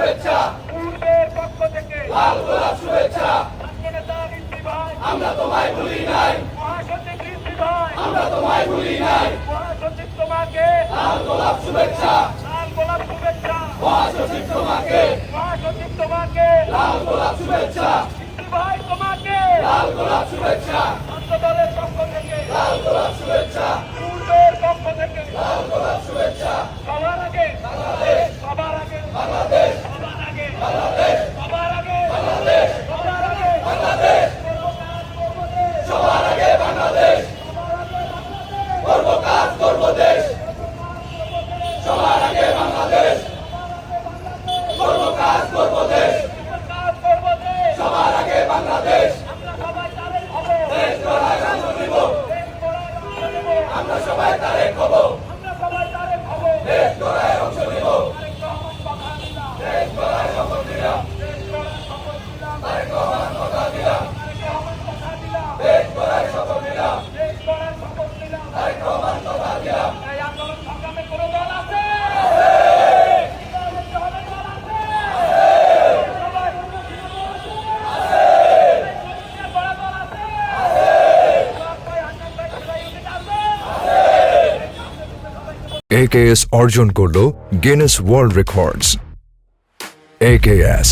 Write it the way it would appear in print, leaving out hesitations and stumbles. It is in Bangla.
শুভেচ্ছা পূর্বের পক্ষ থেকে লাল গোলাপ শুভেচ্ছা নেতা ঋদ্ধি ভাই আমরা তোমায় ভুলি নাই মহাসচিব ঋদ্ধি ভাই আমরা তোমায় ভুলি নাই মহাসচিব তোমাকে লাল গোলাপ শুভেচ্ছা লাল গোলাপ শুভেচ্ছা মহাসচিব তোমাকে মহাসচিব তোমাকে লাল গোলাপ শুভেচ্ছা ঋদ্ধি ভাই তোমাকে লাল গোলাপ শুভেচ্ছা ছাত্র দলের পক্ষ থেকে লাল গোলাপ শুভেচ্ছা পূর্বের পক্ষ থেকে লাল গোলাপ শুভেচ্ছা সবার আগে বাংলাদেশ সবার আগে বাংলাদেশ সবার আগে বাংলাদেশ সবার আগে বাংলাদেশ সবার আগে বাংলাদেশ সবার আগে বাংলাদেশ করব কাজ করব দেশ সবার আগে বাংলাদেশ করব কাজ করব দেশ কাজ করবো যে সবার আগে বাংলাদেশ আমরা সবাই তাদের হব দেশ গড়ায় অংশ নিব দেশ গড়ার অংশ নেব আমরা সবাই তারেক হব আমরা সবাই তাদের হব দেশ গড়ায় অংশ নিব তারেক রহমান কথা দিলাম দেশ গড়ায় শপথ নিলাম দেশ গড়ার শপথ দিলাম তারেক রহমান কথা দিলাম তারেক রহমান কথা দিলাম দেশ গড়ায় শপথ নিলাম দেশ গড়ার শপথ দিলাম তারেক রহমান কথা দিলাম এই আন্দোলন সংগ্রামে কোনো দল আছে AKS অর্জন করলো গিনেস ওয়ার্ল্ড রেকর্ডস। AKS